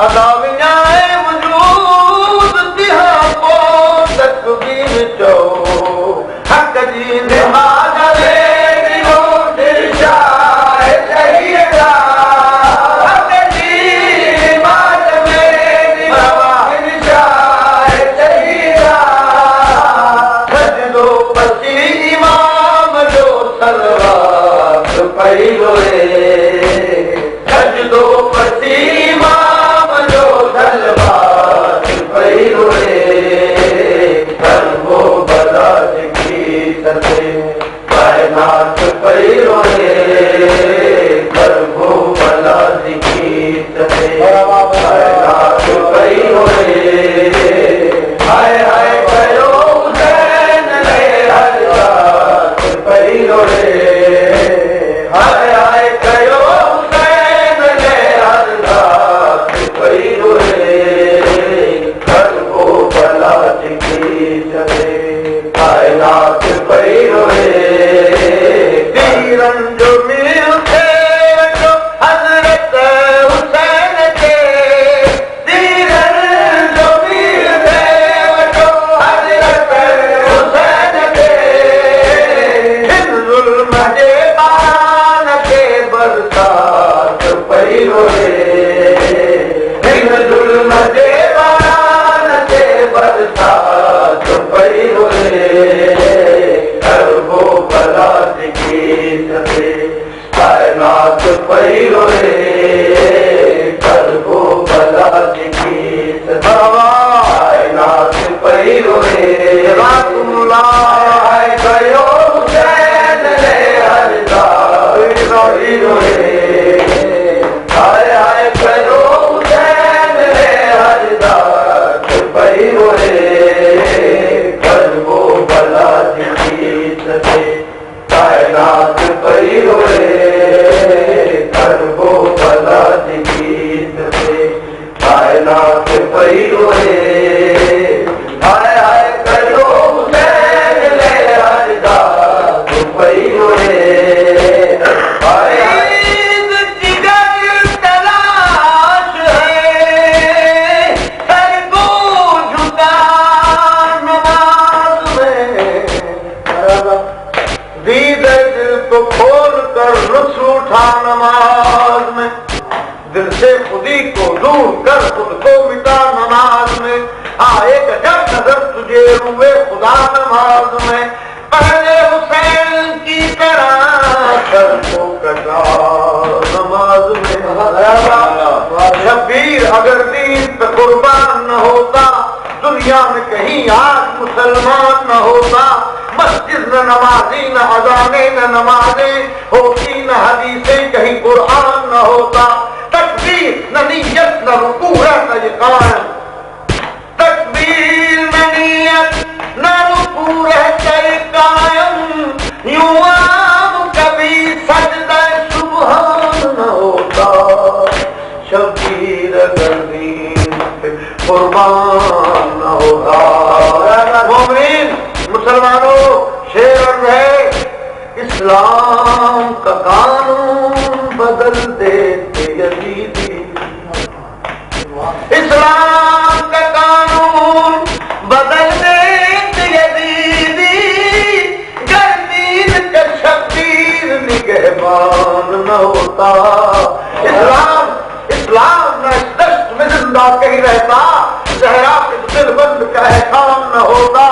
अदा विञाए वजूद तिहा को तकबीर चो हक जी निहाज रे दिलो दिलशाह शहीदा हक जी निहाज रे दिलो दिलशाह शहीदा सजदो पसी इमाम जो सलवात पई रोए सजदो पसी इमाम जो सलवात पई रोए करबो बला की सते कायनात पई रोए करबो बला की सते कायनात पई रोए हाय हाय कयो हुसैन रे हर रात पई रोए हाय हाय कयो हुसैन रे हर रात पई रोए करबो बला की सते कायनात पई रोए तीरन जो मिलते जो हजरत हुसैन के तीरन जो मिलते जो हजरत हुसैन के जुल्म जे बान के बरसात पई रोए जुल्म जे बान के बरसात पई रोए करबो बला की सते कायनात पई रोए करबो बला की सते कायनात पई रोए रातुल्ला है कयो हुसैन रे हर रात पई रोए हाय हाय कयो हुसैन रे हर रात पई रोए करबो बला की सते कायनात पई रोए करबो बला की सते कायनात पई रोए हाय हाय कयो हुसैन रे हर रात पई रोए हाय हाय जिगर तलाश है सर को झुका नमाज में दीदे दिल को खोल कर लुत्फ उठा नमाज में दिल से खुदी को दूर कर खुद को मिटा नमाज में आए गजब नजर तुझे रुए खुदा नमाज में पहले हुसैन की तरह सर को कटा नमाज में शब्बीर अगर दीन पे कुर्बान न होता दुनिया में कहीं आज मुसलमान न होता मस्जिद न नमाजी न अजाने न नमाजें होती न हदीसें कहीं कुरान न होता तकबीर न नीयत न रुकू रहता ये कायम तकबीर न नीयत न रुकू रहता ये कायम यूं आम कभी सजदा सुबहान न होता शबीर अगर दीन पे कुर्बान न होता मोमिन मुसलमानों शेर है इस्लाम का कानून बदल देते यजीदी इस्लाम का कानून बदल देते यजीदी गर्दीन का शब्बीर निगहबान न होता इस्लाम न इस दश्त में जिंदा कहीं रहता जहरा के दिल बंद का एहसान न होता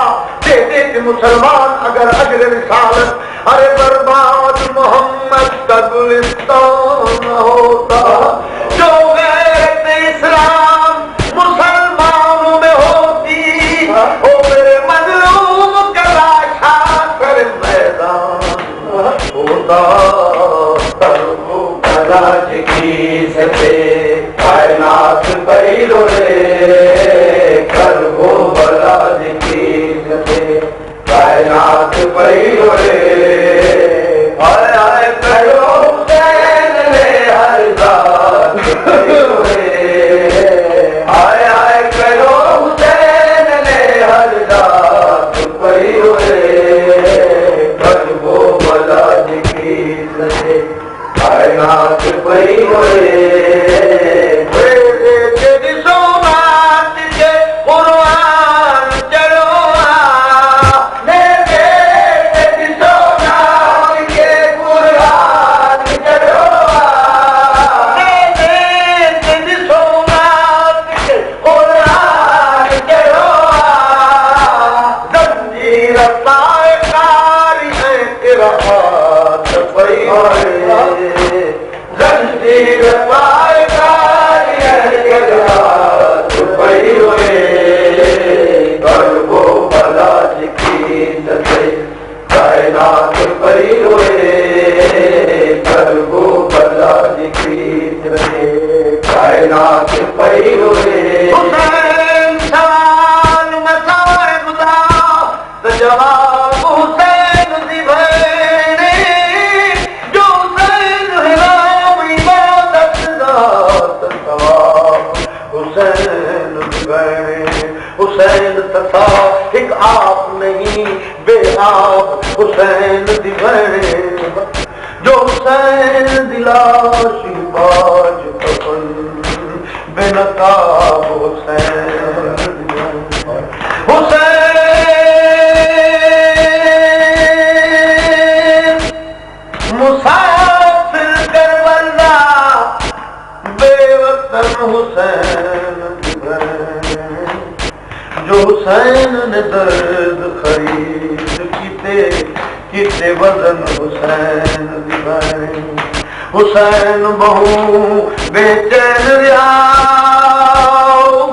दे देते मुसलमान अगर अजर रिसालत अरे बर्बाद मोहम्मद का गुलिस्तान न होता जो गैरत इस्लाम मुसलमानों में होती ओ मेरे मजलूम का लाशा कर मैदान होता करबो बला की सते कायनात पई रोए करबो बला की सते कायनात पई रोए हाय हाय कयो हुसैन रे हर रात पई रोए हाय हाय कयो हुसैन रे हर रात पई रोए करबो बला की सते कायनात पई रोए जीव पाए पई हुए करबो भला जिकी सते कायनात पई हुए करबो भला जिकी सते कायनात पई हुए हुसैन सवाल मसाए खुदा तो जवाब हुसैन दी भेणे जो हुसैन है नाम इबादत दा सवाब हुसैन दी भेणे हुसैन तथा एक आप नहीं बेआब हुसैन दी भेणे जो हुसैन दिलाश बाज कफन बेनकाब हुसैन हुसैन मुसाफिर करबला बेवतन हुसैन जो हुसैन ने दर्द खरीद किते वजन हुसैन दीवानी हुसैन बहु बेचैन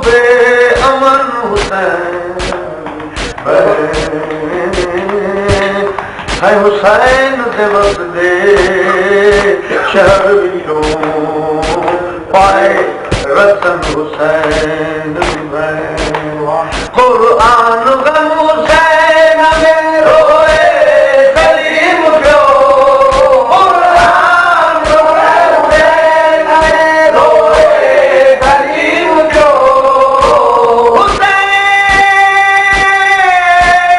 बेअमन हुसैन है हुसैन दिवस दे शहर वीरों पाए रतन हुसैन कुरान गम हुसैन में रोए सलीम क्यों कुरान हुसैन में रोए सलीम क्यों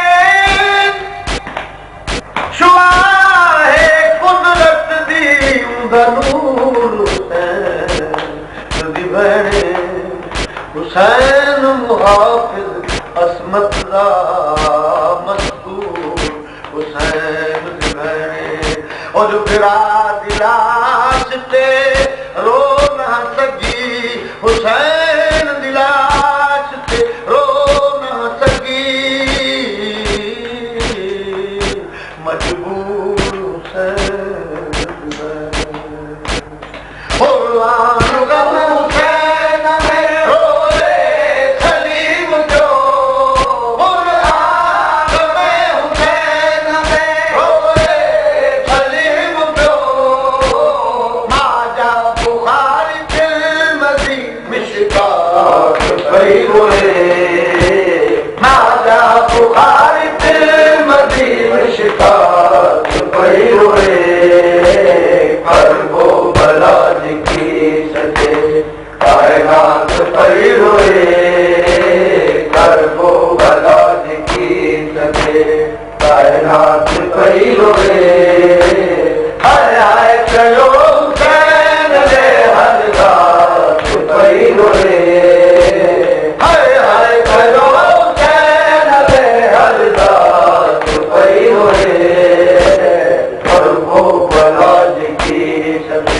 हुसैन शुआ है कुदरत दी नूर हुसैन दी भेणे हुसैन मुहाफिज असमत दा मस्तूर हुसैन दी भेणे और जो फिरा दिलाश ते रो न सकी हुसैन दिलाश ते रो न सकी मजबूर हुसैन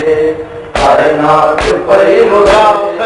कायनात पई हुआ